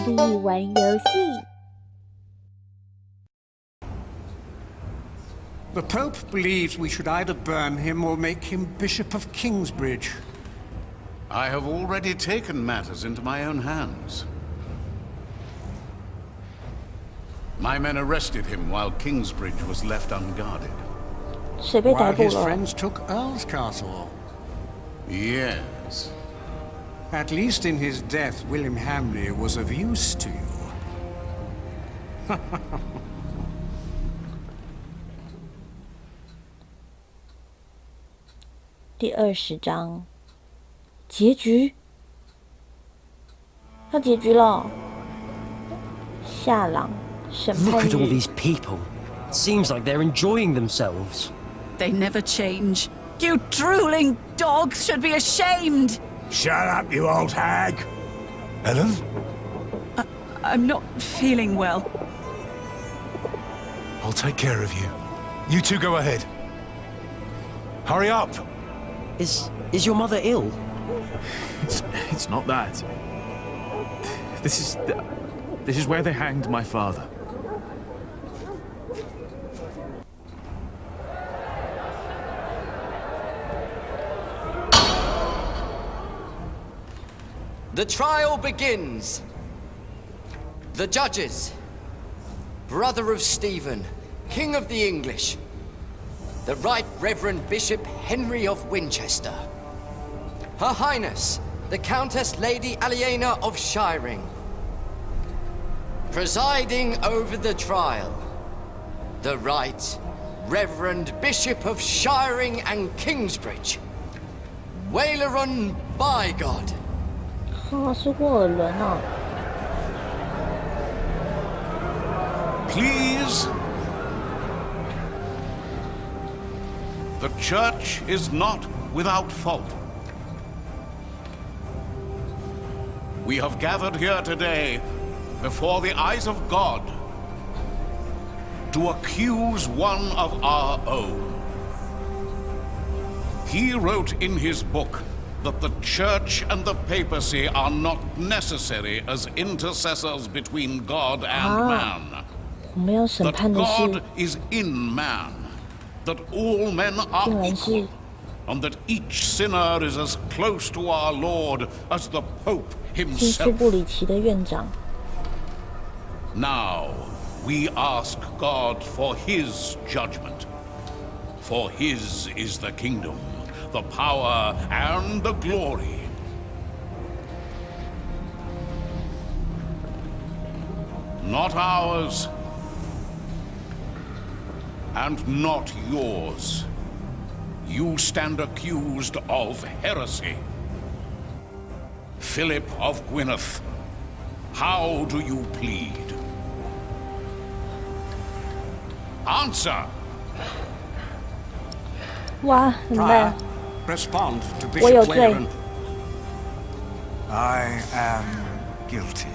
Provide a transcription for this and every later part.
莉玩游戏。The Pope believes we should either burn him or make him Bishop of Kingsbridge. I have already taken matters into my own hands. My men arrested him while Kingsbridge was left unguarded. 谁被逮 While 捕 his 了？ friends took Earl's Castle. Yes. At least in his death, William Hamley was of use to you. 第20章，结局，要结局了。夏朗审 Look 判 at all 日， these people. Seems like they're enjoying themselves. They never change. You drooling dogs should be ashamed. Shut up, you old hag! Helen? I'm not feeling well. I'll take care of you. You two go ahead. Hurry up! Is your mother ill? It's not that. This is where they hanged my father. The trial begins. The judges. Brother of Stephen, King of the English. The Right Reverend Bishop Henry of Winchester. Her Highness, the Countess Lady Aliena of Shiring. Presiding over the trial, the Right Reverend Bishop of Shiring and Kingsbridge. Waileron Bygod. 啊，是沃尔伦啊。 Please. The church is not without fault. We have gathered here today before the eyes of God to accuse one of our own. He wrote in his book that the church and the papacy are not necessary as intercessors between God and man. 我们要审 That 判的 God 是， is in man, that all men are 竟然 equal, 是 and that each sinner is as close to our Lord as the Pope 金斯 himself. 布里奇的院长。 Now we ask God for his judgment. For his is the kingdom, the power, and the glory. Not ours, and not yours. You stand accused of heresy. Philip of Gwynedd, how do you plead? Answer! 哇，很烂 Prior,。respond to 我有 Bishop 罪 Wayland.。 I am guilty.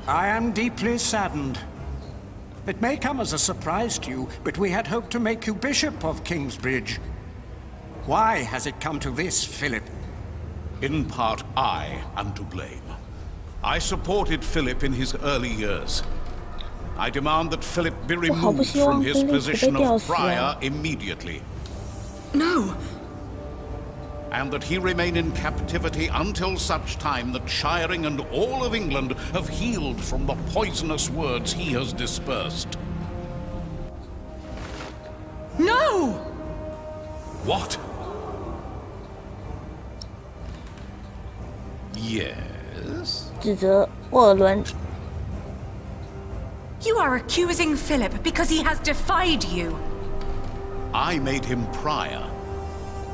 I am deeply saddened. It may come as a surprise to you, but we had hoped to make you Bishop of Kingsbridge. Why has it come to this, Philip? In part, I am to blame. I supported Philip in his early years. I demand that Philip be 我好不 removed 希望 from 菲 his 利普被 position 吊 of 死啊 prior immediately, No. and that he remain in captivity until such time that Shiring and all of England have healed from the poisonous words he has dispersed. No! What? Yes? 指责沃尔伦。 You are accusing Philip because he has defied you. I made him prior,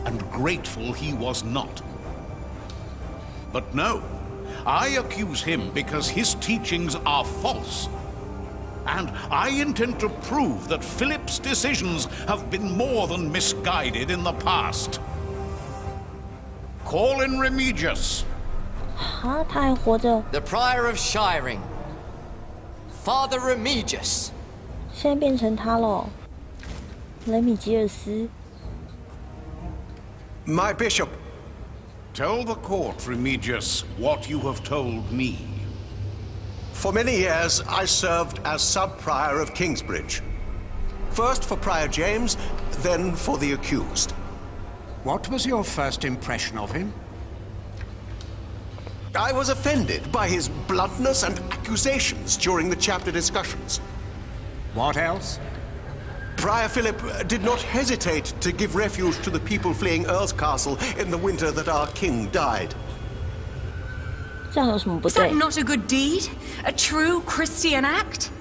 and grateful he was not. But no, I accuse him because his teachings are false. And I intend to prove that Philip's decisions have been more than misguided in the past. Call in Remigius. 啊，他还活着， The Prior of Shiring, Father Remigius. 现在变成他了。雷米吉尔斯， My bishop. Tell the court, Remigius, what you have told me. For many years, I served as sub-prior of Kingsbridge. First for Prior James, then for the accused. What was your first impression of him? I was offended by his bluntness and accusations during the chapter discussions. What else? Prior Philip did not hesitate to give refuge to the people fleeing Earl's Castle in the winter that our king died. 这样有什么不 Is 对 that？ not a good deed? A true Christian act?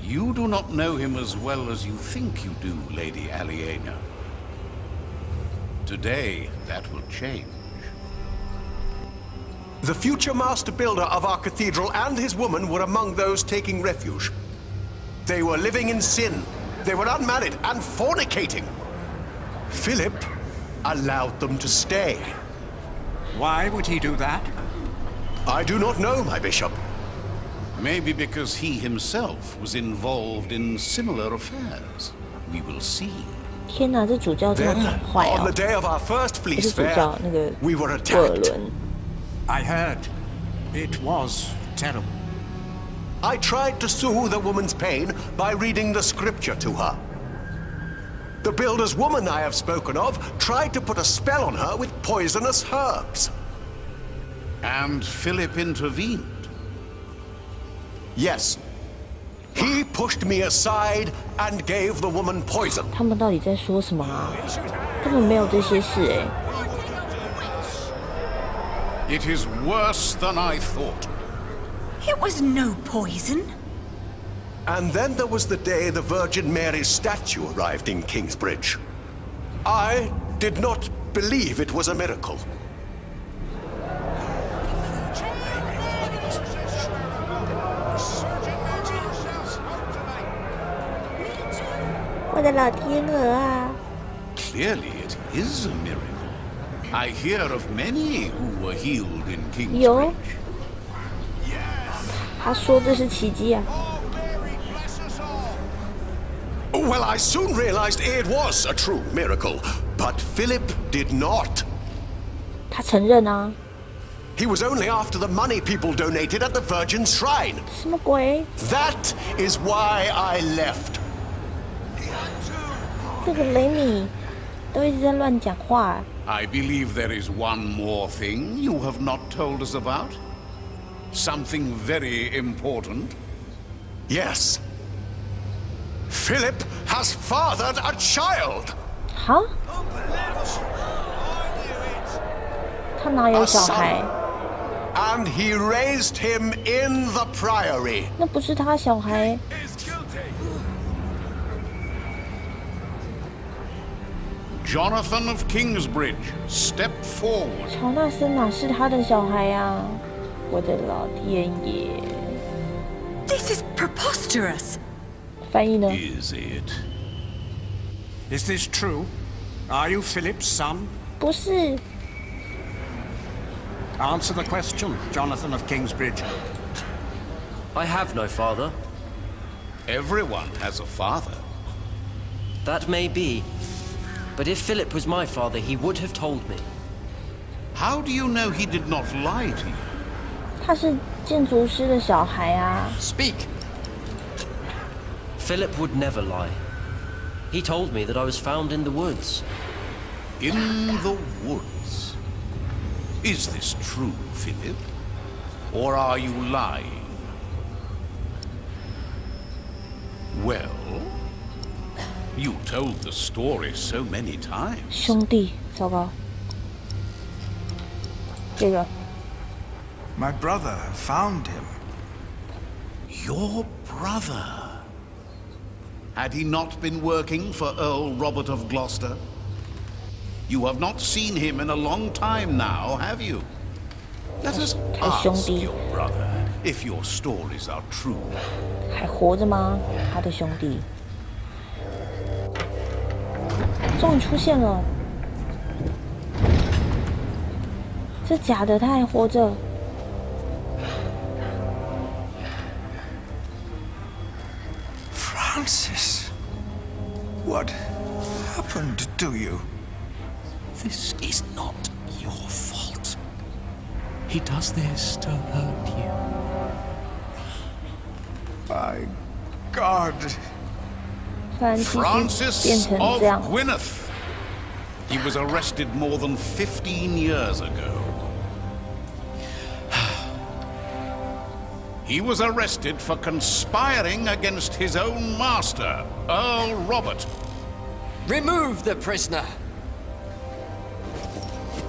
You do not know him as well as you think you do, Lady Aliena. Today, that will change. The future master builder of our cathedral and his woman were among those taking refuge. They were living in sin. They were unmarried and fornicating. Philip allowed them to stay. Why would he do that? I do not know, my bishop. Maybe because he himself was involved in similar affairs. We will see. 天哪，这主教真的 Then, 很坏 on 哦 the！day of our first 不是 fleece 主 fair, 教，那个 we were 沃尔 attacked. 伦。 I heard. It was terrible. I tried to soothe the woman's pain by reading the scripture to her. The builder's woman I have spoken of tried to put a spell on her with poisonous herbs. And Philip intervened. Yes. He pushed me aside and gave the woman poison. 他们到底在说什么啊？根本没有这些事哎！ It is worse than I thought. It was no poison. And then there was the day the Virgin Mary's statue arrived in Kingsbridge. I did not believe it was a miracle. 我的老天鹅啊！ Clearly, it is a miracle. I hear of many who were healed in 有 Kingsbridge. 他说这是奇迹啊！ Well, I soon realized it was a true miracle, but Philip did not. 他承认啊！ He was only after the money people donated at the Virgin's shrine. 什么鬼？ That is why I left. 这个雷米都一直在乱讲话。 I believe there is one more thing you have not told us about. Something very important. Yes. Philip has fathered a child. 哈？他哪有小孩？ And he raised him in the priory. 那不是他小孩。 Jonathan of Kingsbridge, step forward. 乔纳森哪是他的小孩啊？我的老天爷！ This is preposterous. 翻译呢？ Is it? Is this true? Are you Philip's son? 不是， Answer the question, Jonathan of Kingsbridge. I have no father. Everyone has a father. That may be. But if Philip was my father, he would have told me. How do you know he did not lie to you? 他是建筑师的小孩啊！ Speak. Philip would never lie. He told me that I was found in the woods. In the woods. Is this true, Philip? Or are you lying? Well, you told the story so many times. 兄弟，糟糕，这个 My brother found him. Your brother. Had he not been working for Earl Robert of Gloucester? You have not seen him in a long time now, have you? Let us 太 ask 兄弟 your brother if your stories are true. 还活着吗？他的兄弟终于出现了，这假的，他还活着。 Francis, what happened to you? This is not your fault. He does this to hurt you. My God. 反正其实变 Francis 成 of 这样， Gwyneth. He was arrested more than 15 years ago. He was arrested for conspiring against his own master, Earl Robert. Remove the prisoner.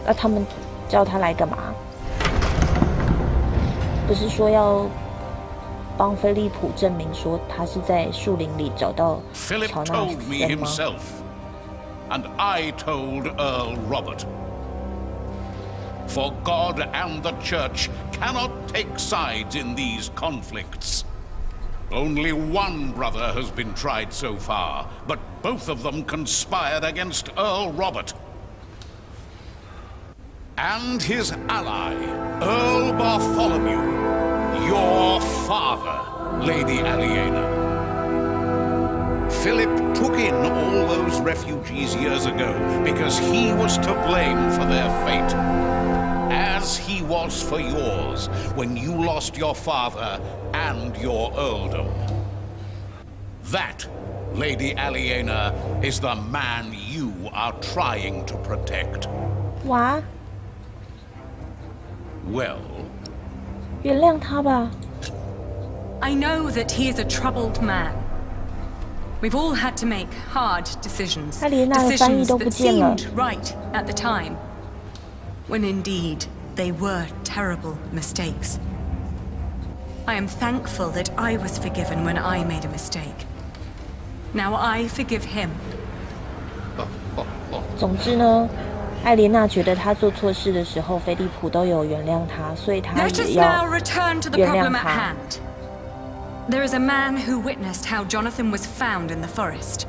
那他们叫他来干嘛？不是说要帮菲利普证明说他是在树林里找到 Philip 乔纳 told me 森吗？ himself, and I told Earl Robert. For God and the Church cannot take sides in these conflicts. Only one brother has been tried so far, but both of them conspired against Earl Robert. And his ally, Earl Bartholomew, your father, Lady Aliena. Philip took in all those refugees years ago because he was to blame for their fate. As he was for yours when you lost your father and your earldom. That, Lady Aliena, is the man you are trying to protect. 哇， Well, 原谅他吧。 I know that he is a troubled man. We've all had to make hard decisions. 他连那个翻译 Decisions 都不 that 见了。 seemed right at the time, when indeed they were terrible mistakes. I am thankful that I was forgiven when I made a mistake. Now I forgive him. 总之呢，艾莲娜觉得她做错事的时候，菲利普都有原谅她，所以她 Let us 也 now 要 return to the 原谅 problem at 她。 hand. There is a man who witnessed how Jonathan was found in the forest.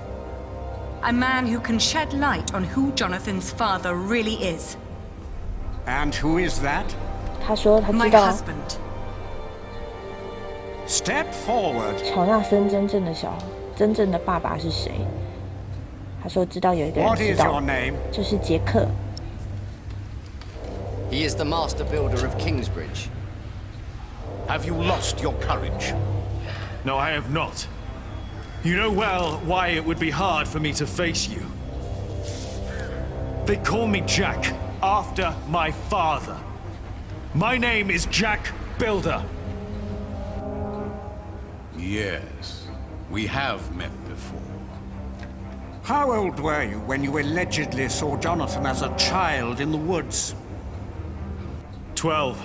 A man who can shed light on who Jonathan's father really is. And who is that? 她说她 My 知道 husband. Step forward. 乔纳森真正的爸爸是谁？她说知道有一个人 What 知 is 道 your，name? 就是杰克。 He is the master builder of Kingsbridge. have you lost your courage? No, I have not. You know well why it would be hard for me to face you. They call me Jack, after my father. My name is Jack Builder. Yes, we have met before. How old were you when you allegedly saw Jonathan as a child in the woods? 12.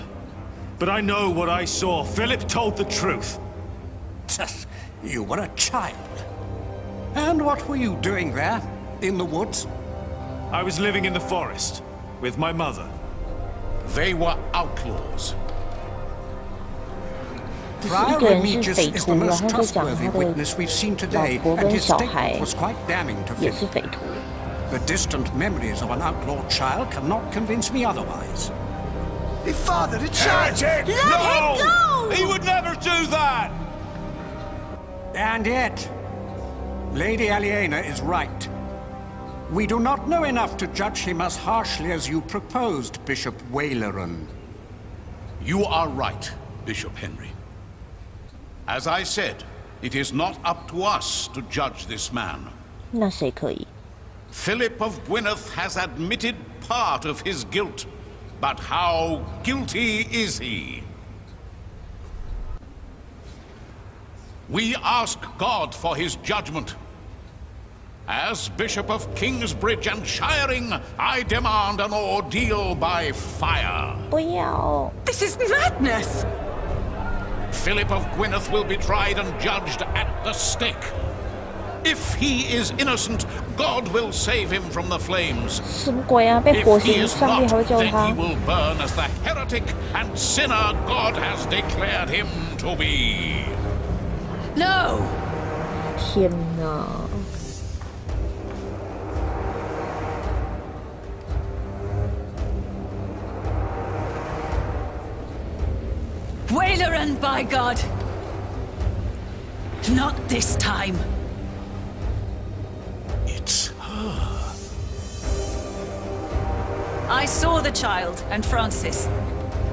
But I know what I saw. Philip told the truth. You were a child. And what were you doing there, in the woods? I was living in the forest with my mother. They were outlaws. 只是一 Friar 个人是 Remigius 匪 is 徒， the 然 most 后就讲 trustworthy 他的 witness we've seen 老 today, 婆 and 跟 his 小孩 statement was quite damning to 也 Philip. 是匪徒。 The distant memories of an outlaw child cannot convince me otherwise. He fathered a child! Let him go! He would never do that! And yet, Lady Aliena is right. We do not know enough to judge him as harshly as you proposed, Bishop Waleran. You are right, Bishop Henry. As I said, it is not up to us to judge this man. 那谁可以？ Philip of Gwyneth has admitted part of his guilt, but how guilty is he? We ask God for his judgment. As Bishop of Kingsbridge and Shiring, I demand an ordeal by fire. 不要！ This is madness! Philip of Gwyneth will be tried and judged at the stake. If he is innocent, God will save him from the flames. 什么鬼啊！被火 If he 刑， is 上帝 not, 还会救 then he 他？ will burn as the heretic and sinner God has declared him to be. No! 天哪！ Waleran, by God! Not this time. It's her. I saw the child and Francis.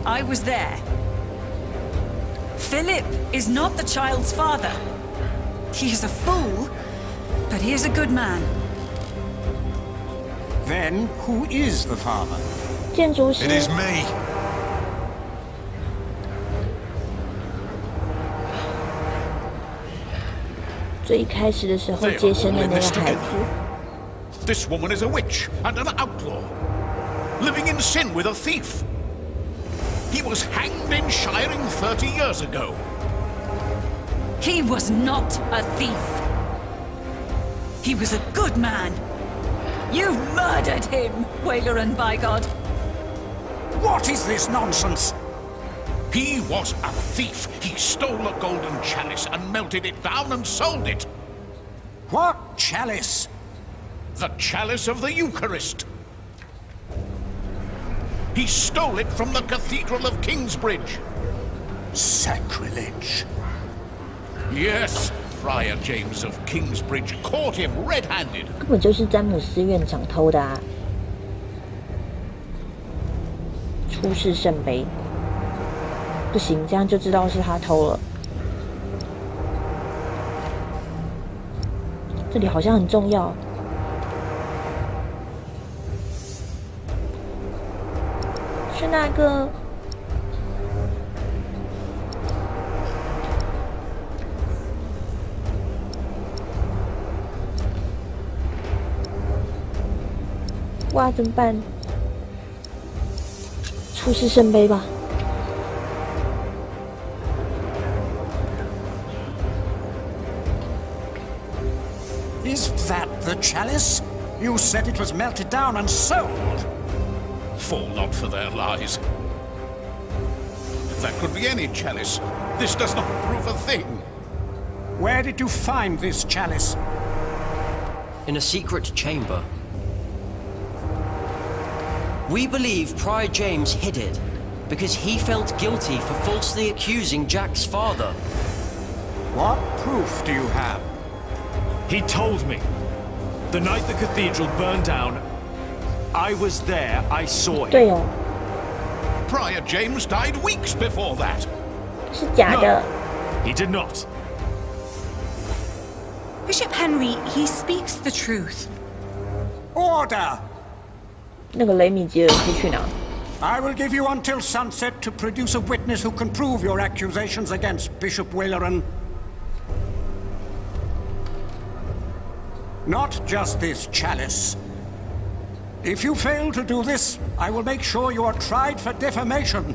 I was there. Philip is not the child's father. He is a fool, but he is a good man. Then who is the father? 建筑师 It is me. 最开始的时候接生的那个孩子， This woman is a witch and an outlaw, living in sin with a thief. He was hanged in Shiring 30 years ago. He was not a thief. He was a good man. You murdered him, Waileran, by God. What is this nonsense? He was a thief. He stole a golden chalice and melted it down and sold it. What chalice? The chalice of the Eucharist. He stole it from the Cathedral of Kingsbridge. Sacrilege. Yes, Friar James of Kingsbridge caught him red-handed. 根本就是詹姆斯院长偷的啊！出世圣杯，不行，这样就知道是他偷了。这里好像很重要。是那个哇，怎么办？出世圣杯吧。Is that the chalice? You said it was melted down and sold. Fall not for their lies. If that could be any chalice, this does not prove a thing. Where did you find this chalice? In a secret chamber. We believe Prior James hid it because he felt guilty for falsely accusing Jack's father. What proof do you have? He told me. The night the cathedral burned down, I was there, I saw him. 对哦， Prior James died weeks before that. 是假的。 No, he did not. Bishop Henry, he speaks the truth. Order! 那个雷米吉尔斯去哪？ I will give you until sunset to produce a witness who can prove your accusations against Bishop Waileran. Not just this chalice. If you fail to do this, I will make sure you are tried for defamation.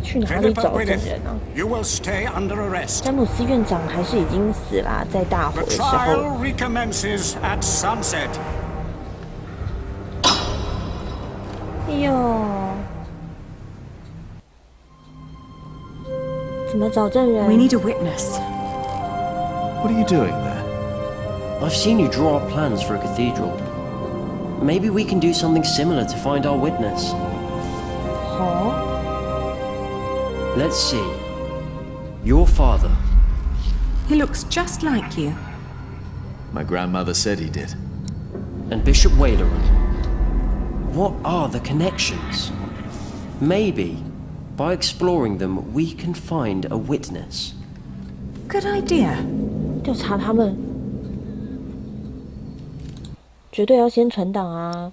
去哪里 Philip 找 of 证 Gwynedd, 人啊？ you will stay under arrest. 詹姆斯院长还是已经死啦，在大火 The 的时候。 trial recommences at sunset. 哎呦，怎么找证人 We need a witness. What are you doing there? I've seen you draw up plans for a cathedral. Maybe we can do something similar to find our witness. 好， Let's see. Your father. He looks just like you. My grandmother said he did. And Bishop Waileran. What are the connections? Maybe, by exploring them, we can find a witness. Good idea. 调查他们，绝对要先存档啊！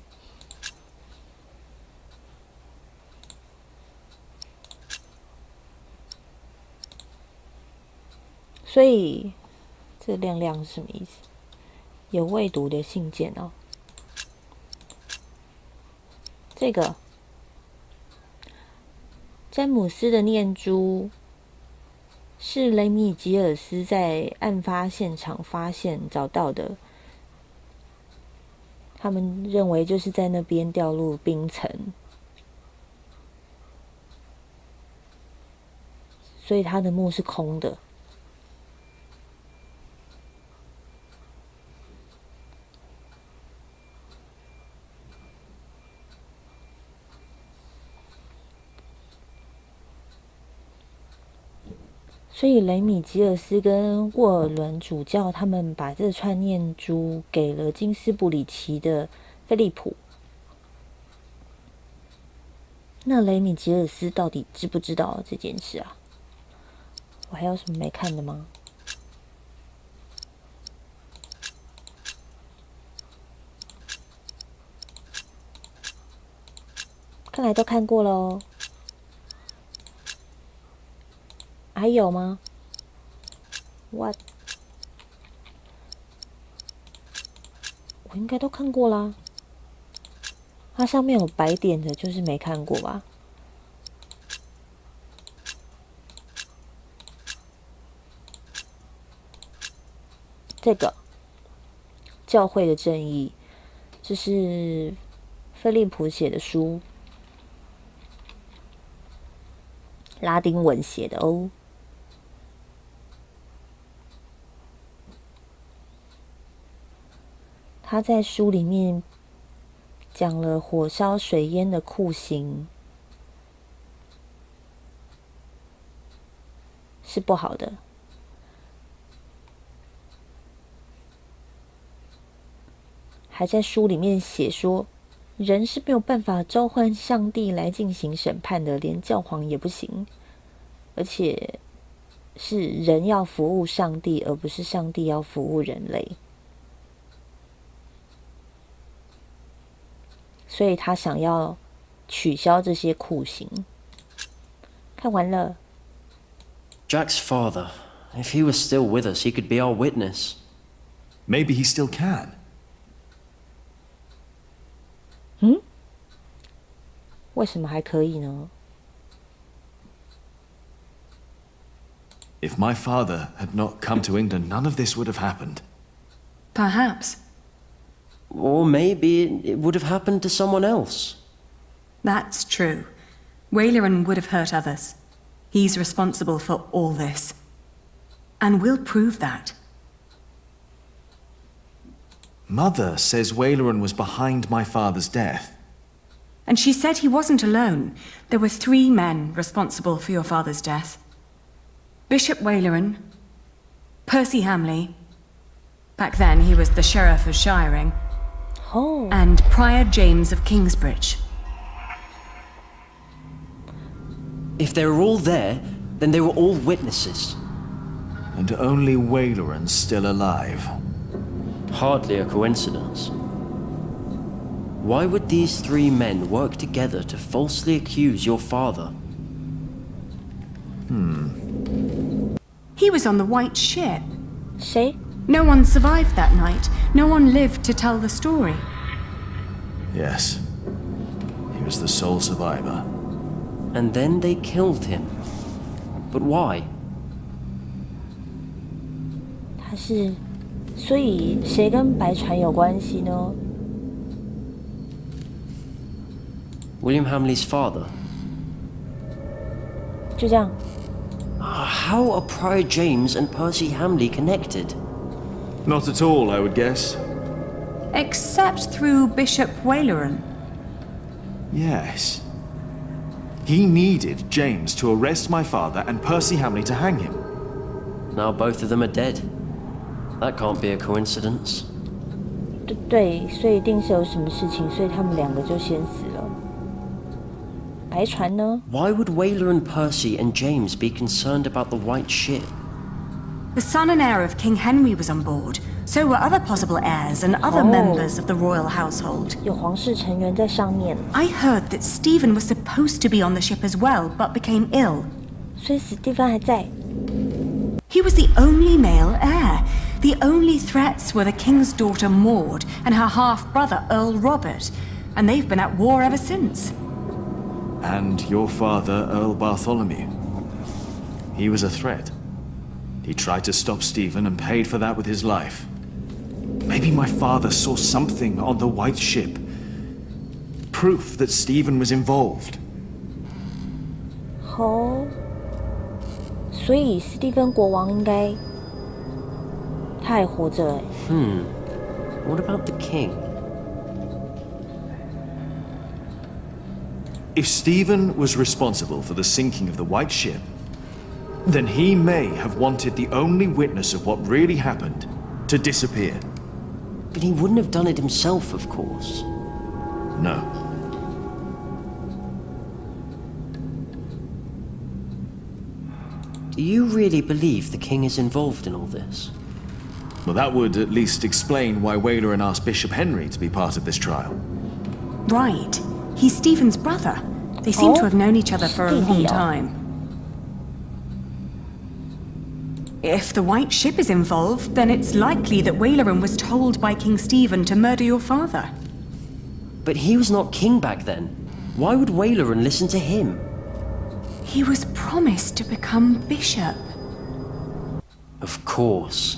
所以这亮亮是什么意思？有未读的信件哦。这个詹姆斯的念珠是雷米吉尔斯在案发现场发现找到的，他们认为就是在那边掉入冰层，所以他的墓是空的。所以雷米吉尔斯跟沃尔伦主教他们把这串念珠给了金斯布里奇的菲利普，那雷米吉尔斯到底知不知道这件事啊？我还有什么没看的吗？看来都看过了哦。还有吗 ？What？ 我应该都看过啦。它上面有白点的，就是没看过吧？这个教会的正义，这是菲利普写的书，拉丁文写的哦。他在书里面讲了火烧水淹的酷刑是不好的，还在书里面写说，人是没有办法召唤上帝来进行审判的，连教皇也不行，而且是人要服务上帝，而不是上帝要服务人类。所以他想要取消这些酷刑。看完了。Jack's father. If he was still with us, he could be our witness. Maybe he still can. 为什么还可以呢？ If my father had not come to England, none of this would have happened. Perhaps. Or maybe it would have happened to someone else. That's true. Waleran would have hurt others. He's responsible for all this. And we'll prove that. Mother says Waleran was behind my father's death. And she said he wasn't alone. There were 3 men responsible for your father's death. Bishop Waleran, Percy Hamley, back then he was the Sheriff of Shiring, and Prior James of Kingsbridge. If they were all there, then they were all witnesses. And only Waleran's still alive. Hardly a coincidence. Why would these 3 men work together to falsely accuse your father? He was on the White Ship. 谁？ No one survived that night. No one lived to tell the story. Yes. He was the sole survivor. And then they killed him. But why? 他是，所以谁跟白船有关系呢？ William Hamley's father. 就这样。 How are Prior James and Percy Hamley connected? Not at all, I would guess. Except through Bishop Waleran. Yes. He needed James to arrest my father and Percy Hamley to hang him. Now both of them are dead. That can't be a coincidence. 对，所以一定是有什么事情，所以他们2个就先死了。白船呢？ Why would Waleran, Percy, and James be concerned about the White Ship? The son and heir of King Henry was on board. So were other possible heirs and other members of the royal household. 有皇室成员在上面。 I heard that Stephen was supposed to be on the ship as well, but became ill. 所以史蒂芬还在。 He was the only male heir. The only threats were the king's daughter Maud and her half-brother Earl Robert, and they've been at war ever since. And your father, Earl Bartholomew. He was a threat. He tried to stop Stephen and paid for that with his life. Maybe my father saw something on the White Ship. Proof that Stephen was involved. 所以史蒂芬国王应该他还活着哎。What about the king? If Stephen was responsible for the sinking of the White Ship, then he may have wanted the only witness of what really happened to disappear. But he wouldn't have done it himself, of course. No. you really believe the king is involved in all this? Well, that would at least explain why Waleran asked Bishop Henry to be part of this trial. Right. He's Stephen's brother. They seem to have known each other for a long time. If the White Ship is involved, then it's likely that Waleran was told by King Stephen to murder your father. But he was not king back then. Why would Waleran listen to him? He was promised to become bishop. Of course.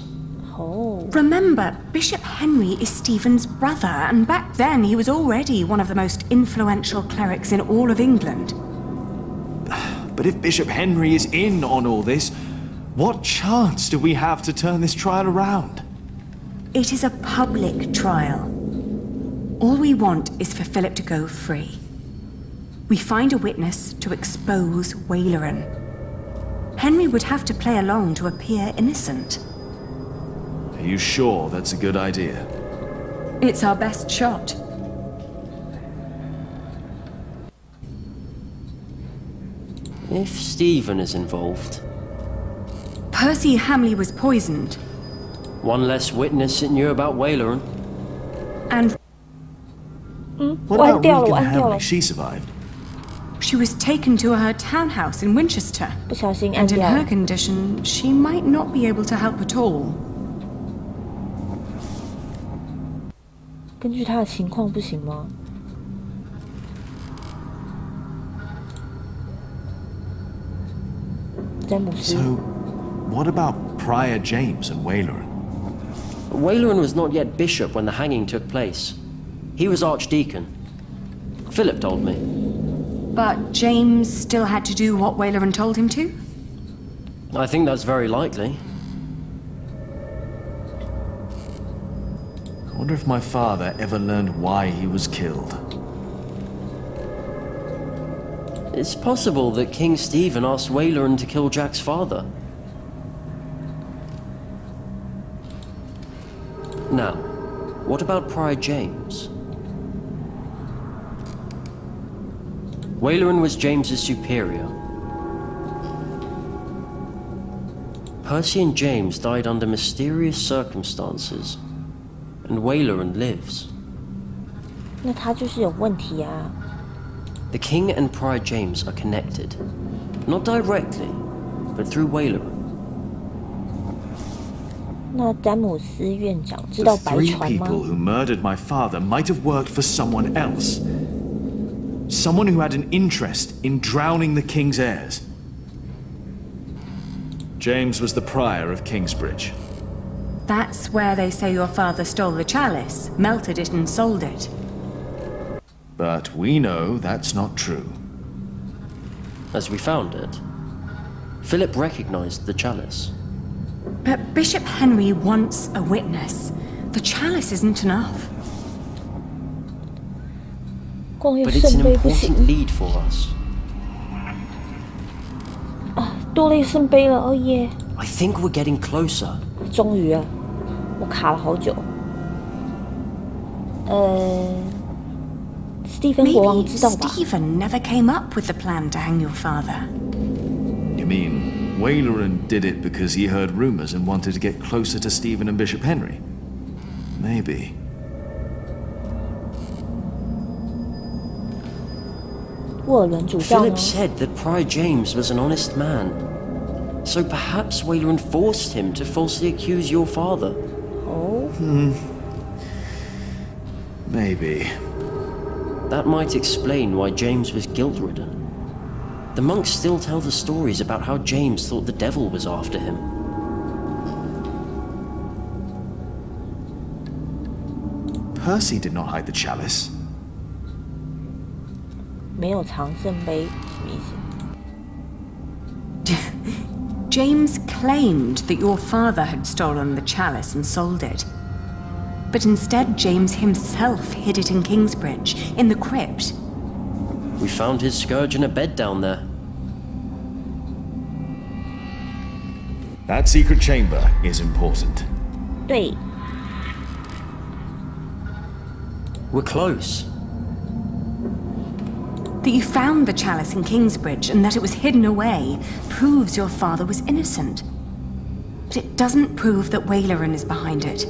Oh. Remember, Bishop Henry is Stephen's brother, and back then he was already one of the most influential clerics in all of England. But if Bishop Henry is in on all this, what chance do we have to turn this trial around? It is a public trial. All we want is for Philip to go free. We find a witness to expose Waleran. Henry would have to play along to appear innocent. Are you sure that's a good idea? It's our best shot. If Stephen is involved... Percy Hamley was poisoned. One less witness that knew about Waleran. And... What about Regan Hamley? She survived. She was taken to her townhouse in Winchester. 不小心按 And in 掉 her 了。 condition, she might not be able to help at all. 根据他的情况不行吗？詹姆斯。 So, what about Prior James and Waleran? Waleran was not yet bishop when the hanging took place. He was archdeacon. Philip told me. But James still had to do what Waleran told him to? I think that's very likely. I wonder if my father ever learned why he was killed. It's possible that King Stephen asked Waleran to kill Jack's father. Now, what about Prior James? Waleran was James's superior. Percy and James died under mysterious circumstances, and Waleran lives. 那他就是有问题啊。 The king and Prior James are connected, not directly, but through Waleran. 那詹姆斯院长知道 The 白 three 船吗？ people who murdered my father might have worked for someone else. Someone who had an interest in drowning the king's heirs. James was the prior of Kingsbridge. That's where they say your father stole the chalice, melted it and sold it. But we know that's not true. As we found it, Philip recognized the chalice. But Bishop Henry wants a witness. The chalice isn't enough. 光有 But it's 圣 an 杯不行 important lead for us. 啊！多了一圣杯了，哦耶！ I think we're getting closer. 终于啊，我卡了好久。史蒂芬国王 Maybe 知道吧？ Stephen never came up with the plan to hang your father. You mean Waleran did it because he heard rumors and wanted to get closer to Stephen and Bishop Henry? Maybe. 沃尔伦主教呢 Philip？ said that Prior James was an honest man. So perhaps Waleran forced him to falsely accuse your father. 哦， Maybe. That might explain why James was guilt-ridden. The monks still tell the stories about how James thought the devil was after him. Percy did not hide the chalice. 没有藏圣杯，什么意思？ James claimed that your father had stolen the chalice and sold it. But instead, James himself hid it in Kingsbridge, in the crypt. We found his scourge in a bed down there. That secret chamber is important. 对， We're close. That you found the chalice in Kingsbridge and that it was hidden away proves your father was innocent. But it doesn't prove that Waileran is behind it.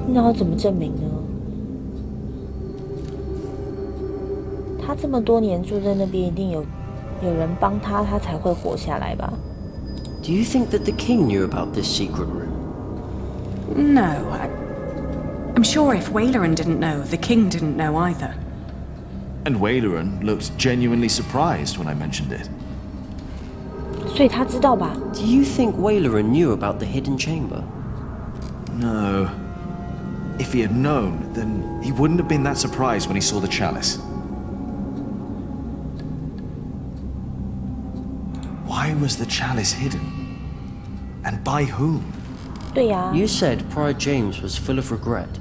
那要怎么证明呢？他这么多年住在那边，一定有人帮他，他才会活下来吧？ Do you think that the king knew about this secret room? No, I'm sure if Waileran didn't know, the king didn't know either. And Waileran looked genuinely surprised when I mentioned it. 所以他知道吧？ Do you think Waileran knew about the hidden chamber? No. If he had known, then he wouldn't have been that surprised when he saw the chalice. Why was the chalice hidden? And by whom? 对呀。 You said Prior James was full of regret.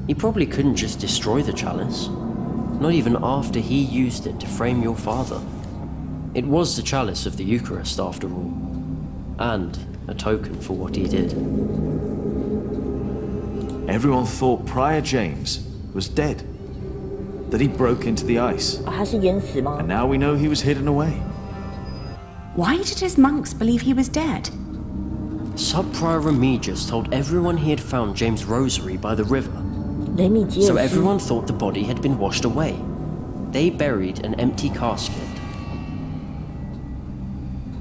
He probably couldn't just destroy the chalice. Not even after he used it to frame your father. It was the chalice of the Eucharist, after all. And a token for what he did. Everyone thought Prior James was dead. That he broke into the ice. 他是淹死吗？ And now we know he was hidden away. Why did his monks believe he was dead? Sub-Prior Remigius told everyone he had found James' rosary by the river. 雷米吉尔斯。 So everyone thought the body had been washed away. They buried an empty casket.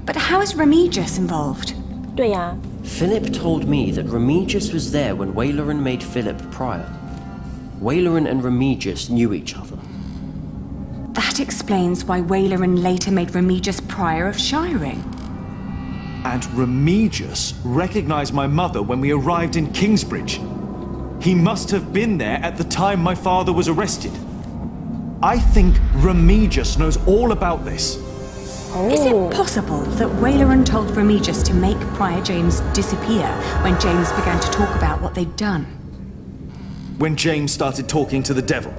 But how is Remigius involved? 对呀。 Philip told me that Remigius was there when Waileran made Philip prior. Waileran and Remigius knew each other. That explains why Waileran later made Remigius prior of Shiring. And Remigius recognized my mother when we arrived in Kingsbridge. He must have been there at the time my father was arrested. I think Remigius knows all about this. Is it possible that Waileran told Remigius to make Prior James disappear when James began to talk about what they'd done? When James started talking to the devil.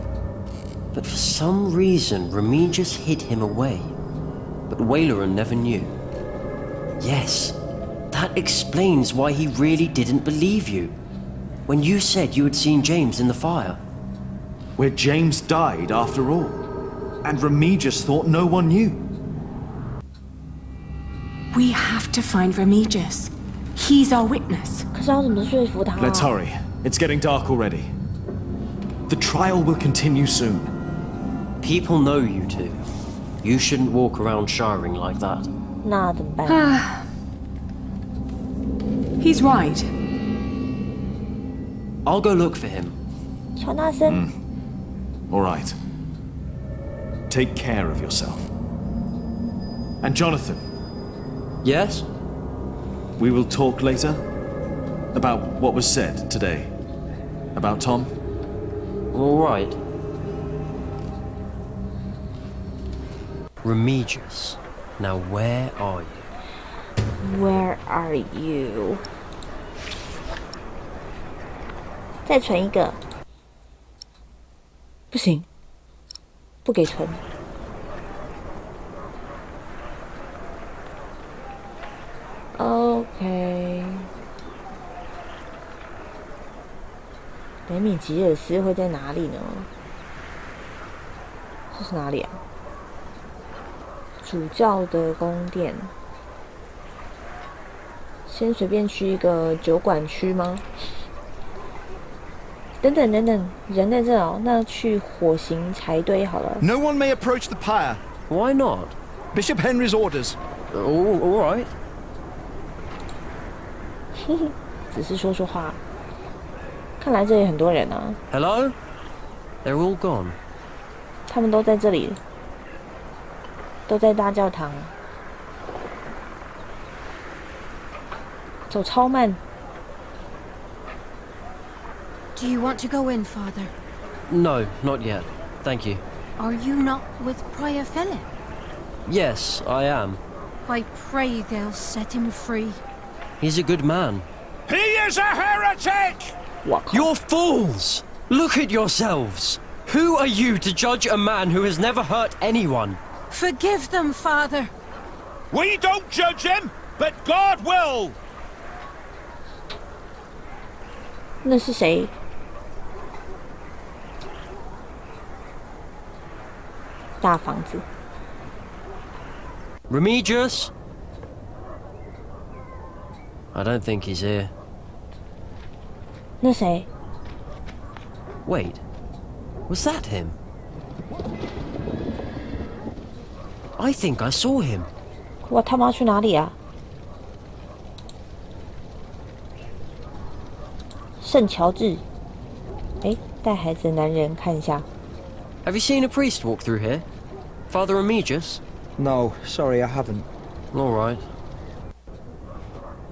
But for some reason, Remigius hid him away. But Waileran never knew. Yes, that explains why he really didn't believe you. When you said you had seen James in the fire. Where James died after all. And Remigius thought no one knew. We have to find Remigius. He's our witness. 可是要怎么说服他？ Let's hurry. It's getting dark already. The trial will continue soon. People know you two. You shouldn't walk around shiring like that. 那怎么办？ He's right. I'll go look for him. 乔纳森。 All right. Take care of yourself. And Jonathan. Yes? We will talk later about what was said today. About Tom? All right. Remigius, now where are you? Where are you? 再存一个。不行，不给存。OK。雷米吉尔斯会在哪里呢？这是哪里啊？主教的宫殿。先随便去一个酒馆区吗？等等，人在这哦，那去火刑柴堆好了。 No one may approach the pyre. Why not? Bishop Henry's orders. All right. 只是说说话。看来这里很多人啊。 Hello? They're all gone. 他们都在这里，都在大教堂。走超慢。 Do you want to go in, Father? No, not yet. Thank you. Are you not with Prior Philip? Yes, I am. I pray they'll set him free. He's a good man. He is a heretic! You're fools! Look at yourselves! Who are you to judge a man who has never hurt anyone? Forgive them, Father. We don't judge him, but God will! 那是谁？大房子。Remigius? I don't think he's here. 那谁？ Wait, was that him? I think I saw him. 我他妈去哪里啊？圣乔治，哎，带孩子的男人，看一下。Have you seen a priest walk through here? Father Remigius? No, sorry, I haven't. All right.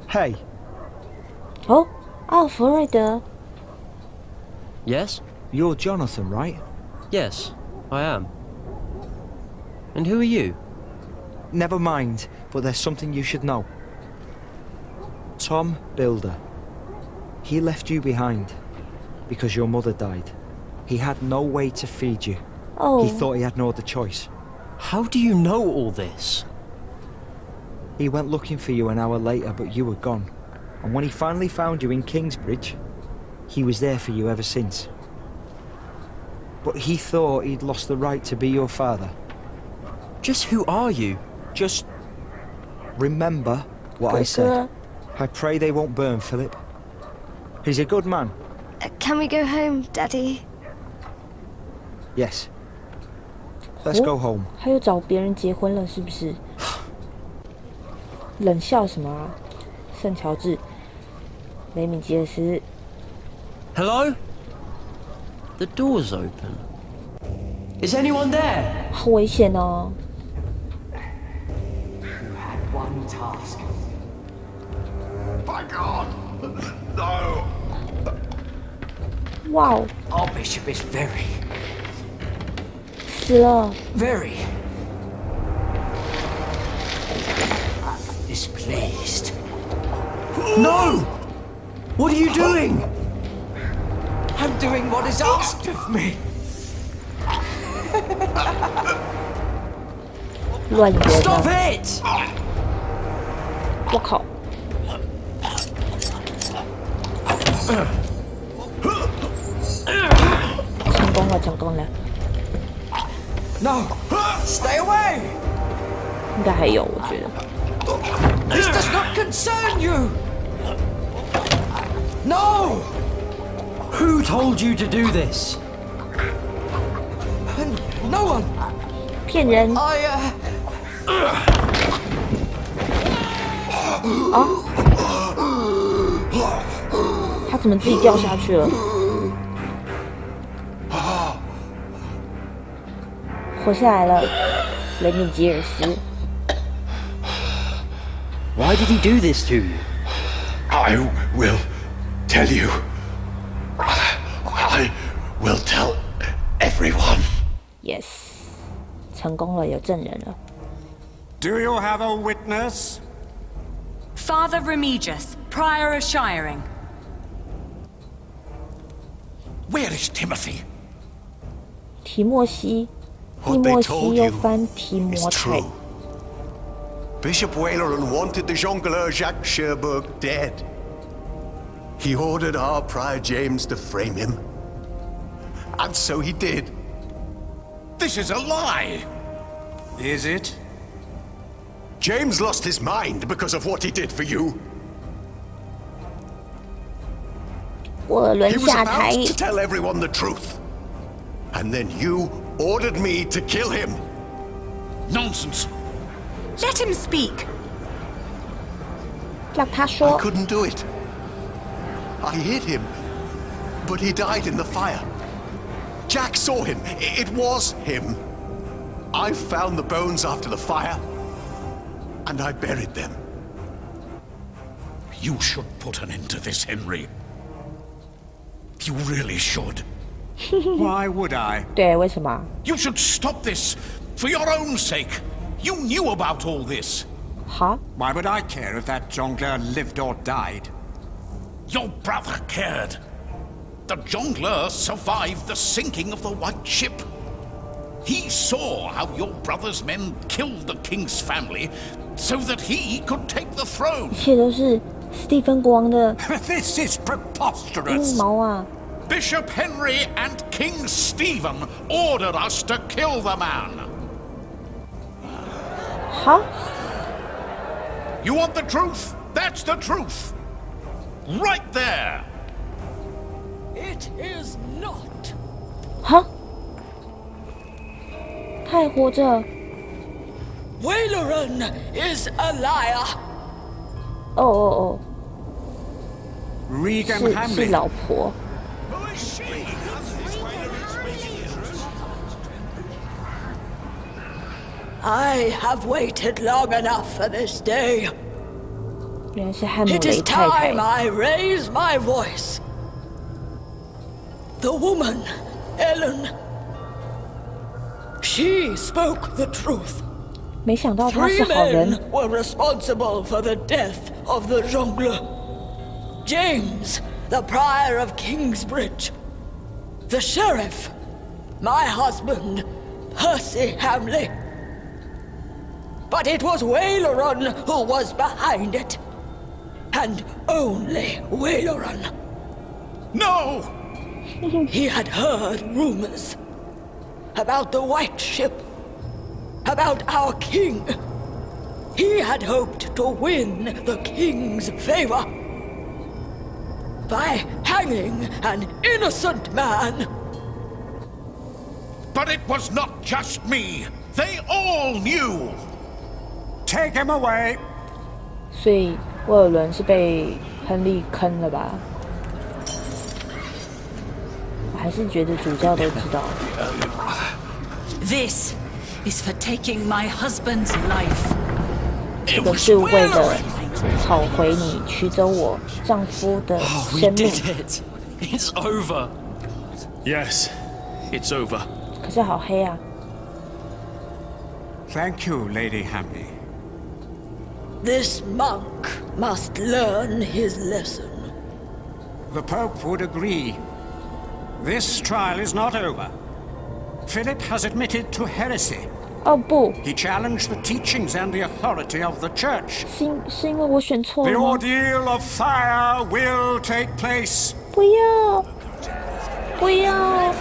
Hey, 哦，弗瑞德， Yes? you're Jonathan, right? Yes, I am. And who are you? Never mind, but there's something you should know. Tom Builder. He left you behind because your mother died. He had no way to feed you. Oh. He thought he had no other choice. How do you know all this? He went looking for you an hour later, but you were gone. And when he finally found you in Kingsbridge, he was there for you ever since. But he thought he'd lost the right to be your father. Just who are you? Just remember what I said. I pray they won't burn Philip. He's a good man. Can we go home, Daddy? Yes. Let's go home. 他又找别人结婚了，是不是？冷笑什么啊？圣乔治，雷米吉尔斯。Hello? The door's open. Is anyone there? 好危险哦！ You had one task. By God! No! 哇哦， Our bishop is very, 死了！ very displeased. No! What are you doing? I'm doing what is asked of me. 乱源 Stop 啊！ it! 我靠！成功了，成功了！ No! Stay away! 应该还有，我觉得。 This does not concern you! No! Who told you to do this? No one! 骗人！ I, 啊！他怎么自己掉下去了？活下来了，雷米吉尔斯。 Why did he do this to you? I will tell you. I will tell everyone. Yes， 成功了，有证人了。 Do you have a witness? Father Remigius, Prior of Shiring. Where is Timothy? 提莫西，蒂 What 莫 they 西 told 又 you 翻提 is 摩太 true. Bishop Waleran wanted the jongleur Jacques Cherbourg dead. He ordered our Prior James to frame him. And so he did. This is a lie. Is it? James lost his mind because of what he did for you. 我轮 He was 下台 about，to tell everyone the truth. And then you ordered me to kill him. Nonsense. Let him speak. 让他 I 说。 couldn't do it. I hit him, but he died in the fire. Jack saw him. It was him. I found the bones after the fire, and I buried them. You should put an end to this, Henry. You really should. Why would I? 对，为什么？ You should stop this for your own sake. You knew about all this. 好， Why would I care if that jongleur lived or died? Your brother cared. The jongleur survived the sinking of the White Ship. He saw how your brother's men killed the king's family so that he could take the throne. 一切都是史蒂芬国王的 This is 阴 preposterous. 谋啊！ Bishop Henry and King Stephen ordered us to kill the man. 好。You want the truth? That's the truth. Right there. It is not. 好，他还活着。Waileran is a liar. 哦哦哦， Regan 是 Hamley. 老婆。I have waited long enough for this day. 原来是汉姆 It 雷 is 太太。 time I raise my voice. The woman, Ellen, she spoke the truth. 没想到他 Three 是好人。 men were responsible for the death of the jongleur. James, the prior of Kingsbridge. The sheriff, my husband, Percy Hamley. But it was Waileran who was behind it. And only Waileran. No! He had heard rumors about the White Ship, about our king. He had hoped to win the king's favor by hanging an innocent man. But it was not just me. They all knew. Take him away. 所以威尔伦是被亨利坑了吧？我还是觉得主教都知道。This is for taking my husband's life. 这个是为了讨回你取走我丈夫的 We 生命。 did it. It's over. Yes, it's over. 可是好黑啊！ Thank you, Lady Hamley. This monk must learn his lesson. The Pope would agree. This trial is not over. Philip has admitted to heresy. 哦不， He challenged the teachings and the authority of the church. 是因为我选错 The 了吗？ ordeal of fire will take place. 不要，不要！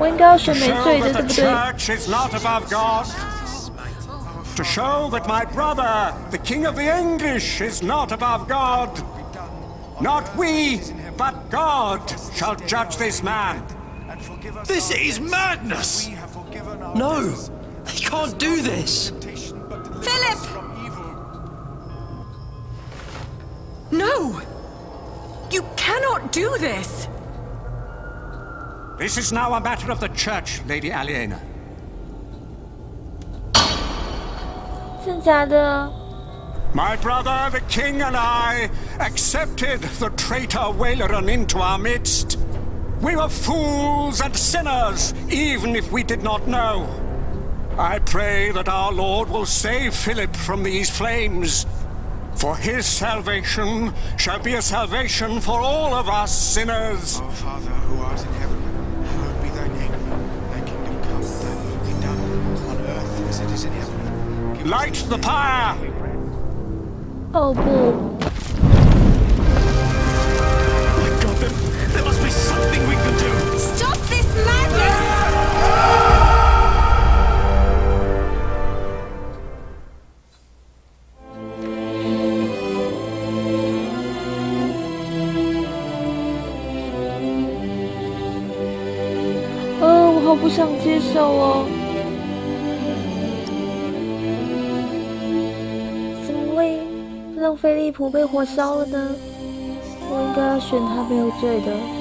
我应该要选 To 没 show 罪的， that 对 the 不对？ church is not above God. To show that my brother, the King of the English, is not above God. Not we, but God shall judge this man. This is madness! No, they can't do this. Philip! No! You cannot do this! This is now a matter of the church, Lady Aliena. 真假的？ My brother, the king, and I accepted the traitor Waileran into our midst. We were fools and sinners, even if we did not know. I pray that our Lord will save Philip from these flames, for his salvation shall be a salvation for all of us sinners. Our Father who art in heaven, hallowed be thy name. Thy kingdom come, thy will be done, on earth as it is in heaven. Light the pyre! 哦不， My God, there must be something we can do! Stop this madness! 我好不想接受哦。怎么会让菲利普被火烧了呢？我应该要选他没有罪的。